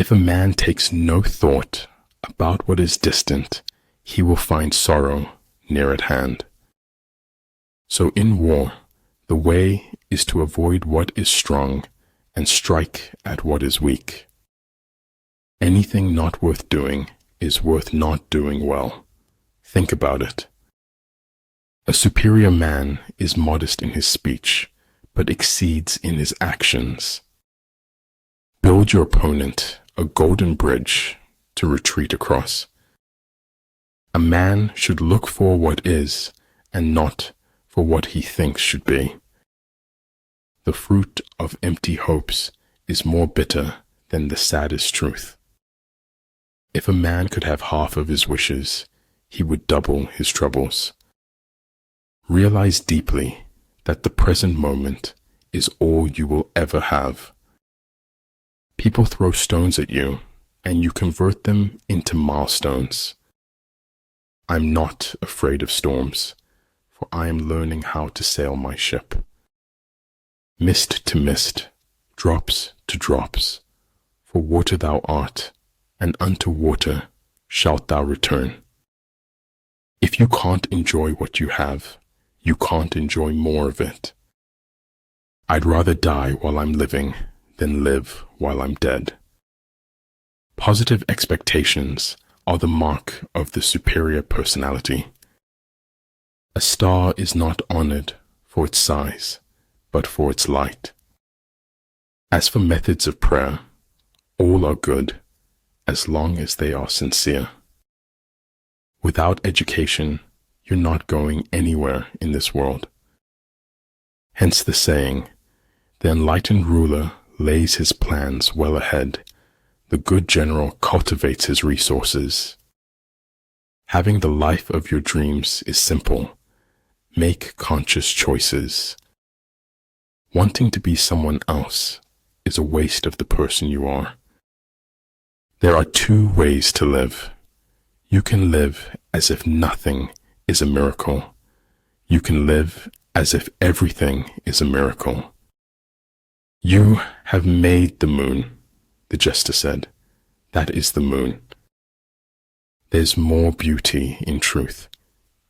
If a man takes no thought about what is distant, he will find sorrow near at hand. So in war, the way is to avoid what is strong and strike at what is weak. Anything not worth doing is worth not doing well. Think about it. A superior man is modest in his speech, but exceeds in his actions. Build your opponent a golden bridge to retreat across. A man should look for what is and not for what he thinks should be. The fruit of empty hopes is more bitter than the saddest truth. If a man could have half of his wishes, he would double his troubles. Realize deeply that the present moment is all you will ever have. People throw stones at you, and you convert them into milestones. I'm not afraid of storms, for I am learning how to sail my ship. Mist to mist, drops to drops, for water thou art, and unto water shalt thou return. If you can't enjoy what you have, you can't enjoy more of it. I'd rather die while I'm living than live while I'm dead. Positive expectations are the mark of the superior personality. A star is not honored for its size, but for its light. As for methods of prayer, all are good as long as they are sincere. Without education, you're not going anywhere in this world. Hence the saying, the enlightened ruler lays his plans well ahead. The good general cultivates his resources. Having the life of your dreams is simple. Make conscious choices. Wanting to be someone else is a waste of the person you are. There are two ways to live. You can live as if nothing is a miracle. You can live as if everything is a miracle. You have made the moon, the jester said. That is the moon. There's more beauty in truth,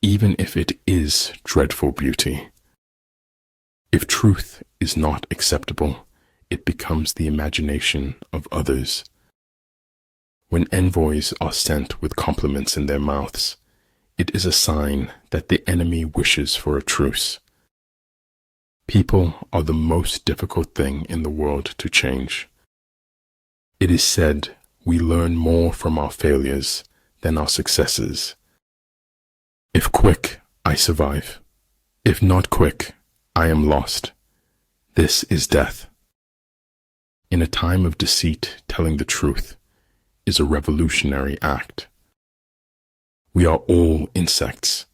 even if it is dreadful beauty. If truth is not acceptable, it becomes the imagination of others. When envoys are sent with compliments in their mouths, it is a sign that the enemy wishes for a truce. People are the most difficult thing in the world to change. It is said we learn more from our failures than our successes. If quick, I survive. If not quick, I am lost. This is death. In a time of deceit, telling the truth is a revolutionary act. We are all insects,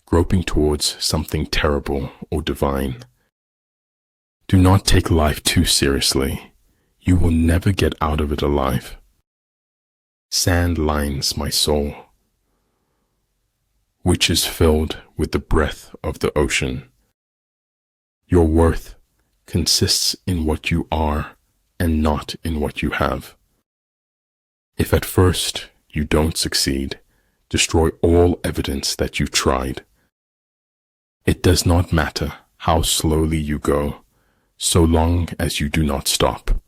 groping towards something terrible or divine. Do not take life too seriously. You will never get out of it alive. Sand lines my soul, which is filled with the breath of the ocean. Your worth consists in what you are and not in what you have. If at first you don't succeed, destroy all evidence that you tried. It does not matter how slowly you go, so long as you do not stop.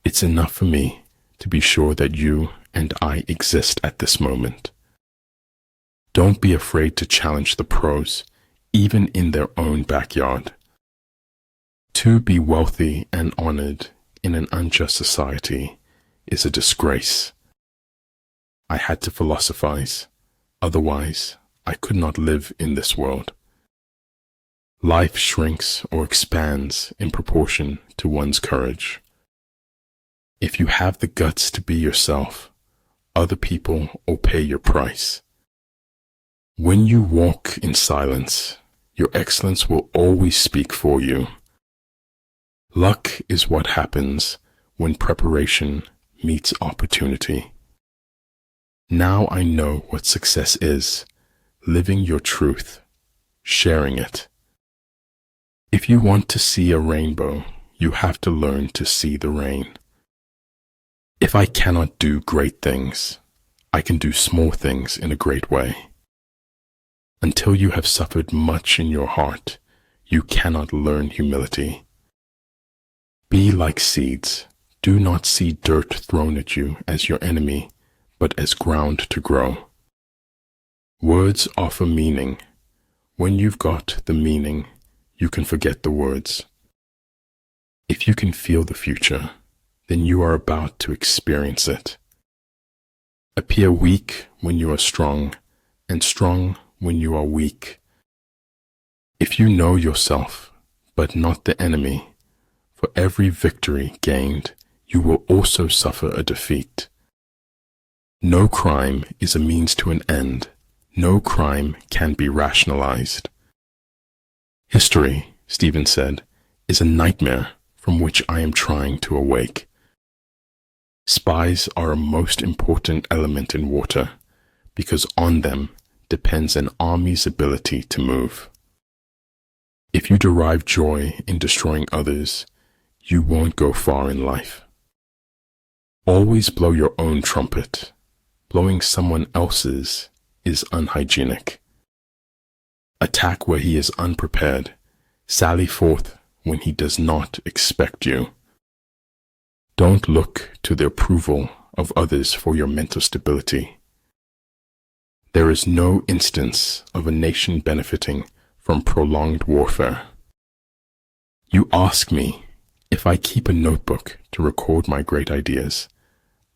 It's enough for me to be sure that you and I exist at this moment. Don't be afraid to challenge the pros, even in their own backyard. To be wealthy and honored in an unjust society is a disgrace. I had to philosophize, otherwise I could not live in this world. Life shrinks or expands in proportion to one's courage. If you have the guts to be yourself, other people will pay your price. When you walk in silence, your excellence will always speak for you. Luck is what happens when preparation meets opportunity. Now I know what success is, living your truth, sharing it. If you want to see a rainbow, you have to learn to see the rain. If I cannot do great things, I can do small things in a great way. Until you have suffered much in your heart, you cannot learn humility. Be like seeds. Do not see dirt thrown at you as your enemy, but as ground to grow. Words offer meaning. When you've got the meaning, you can forget the words. If you can feel the future, then you are about to experience it. Appear weak when you are strong, and strong when you are weak. If you know yourself, but not the enemy, for every victory gained, you will also suffer a defeat. No crime is a means to an end. No crime can be rationalized. History, Stephen said, is a nightmare from which I am trying to awake. Spies are a most important element in water because on them depends an army's ability to move. If you derive joy in destroying others, you won't go far in life. Always blow your own trumpet. Blowing someone else's is unhygienic. Attack where he is unprepared. Sally forth when he does not expect you. Don't look to the approval of others for your mental stability. There is no instance of a nation benefiting from prolonged warfare. You ask me if I keep a notebook to record my great ideas.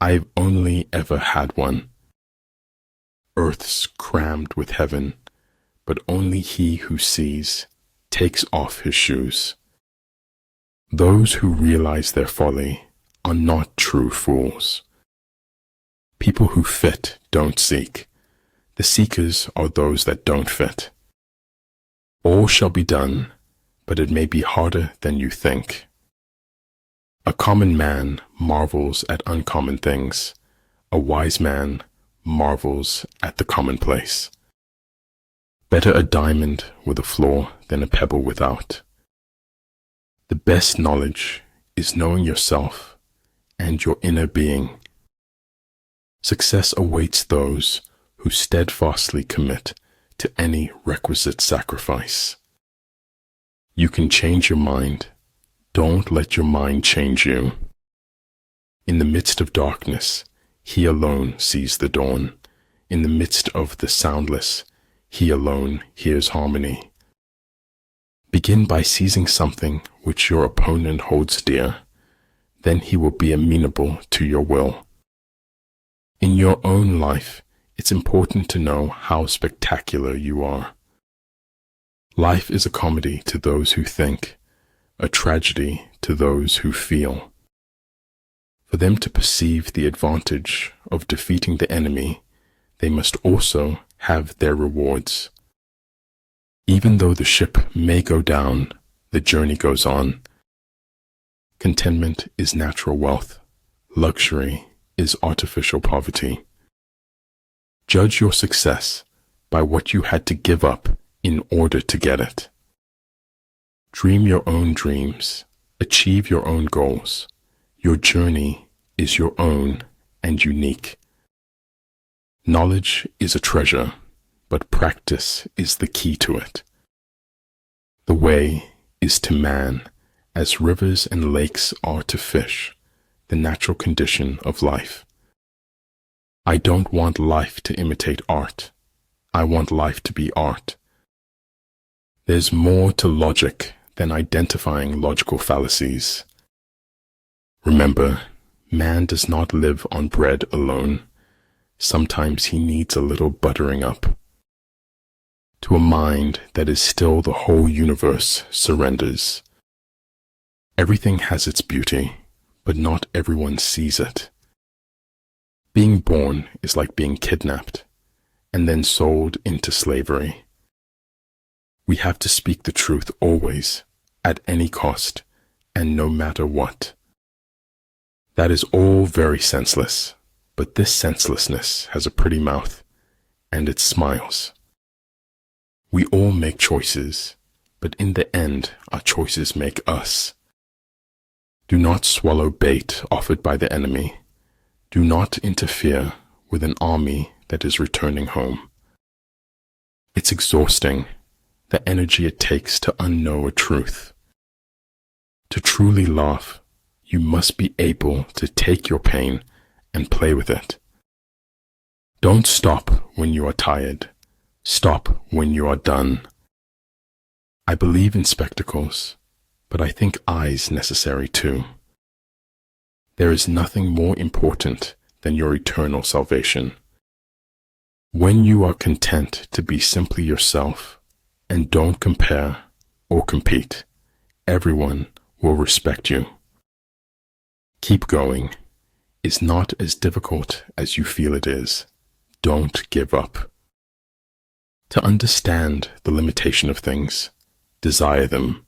I've only ever had one. Earth's crammed with heaven, but only he who sees takes off his shoes. Those who realize their folly are not true fools. People who fit don't seek. The seekers are those that don't fit. All shall be done, but it may be harder than you think. A common man marvels at uncommon things. A wise man marvels at the commonplace. Better a diamond with a flaw than a pebble without. The best knowledge is knowing yourself and your inner being. Success awaits those who steadfastly commit to any requisite sacrifice. You can change your mind. Don't let your mind change you. In the midst of darkness, he alone sees the dawn. In the midst of the soundless, he alone hears harmony. Begin by seizing something which your opponent holds dear. Then he will be amenable to your will. In your own life, it's important to know how spectacular you are. Life is a comedy to those who think, a tragedy to those who feel. For them to perceive the advantage of defeating the enemy, they must also have their rewards. Even though the ship may go down, the journey goes on. Contentment is natural wealth. Luxury is artificial poverty. Judge your success by what you had to give up in order to get it. Dream your own dreams. Achieve your own goals. Your journey is your own and unique. Knowledge is a treasure, but practice is the key to it. The way is to man as rivers and lakes are to fish, the natural condition of life. I don't want life to imitate art. I want life to be art. There's more to logic than identifying logical fallacies. Remember, man does not live on bread alone. Sometimes he needs a little buttering up. To a mind that is still the whole universe surrenders. Everything has its beauty, but not everyone sees it. Being born is like being kidnapped and then sold into slavery. We have to speak the truth always, at any cost, and no matter what. That is all very senseless, but this senselessness has a pretty mouth, and it smiles. We all make choices, but in the end, our choices make us. Do not swallow bait offered by the enemy. Do not interfere with an army that is returning home. It's exhausting, the energy it takes to unknow a truth. To truly laugh, you must be able to take your pain and play with it. Don't stop when you are tired. Stop when you are done. I believe in spectacles, but I think eyes necessary too. There is nothing more important than your eternal salvation. When you are content to be simply yourself and don't compare or compete, everyone will respect you. Keep going. It's not as difficult as you feel it is. Don't give up. To understand the limitation of things, desire them.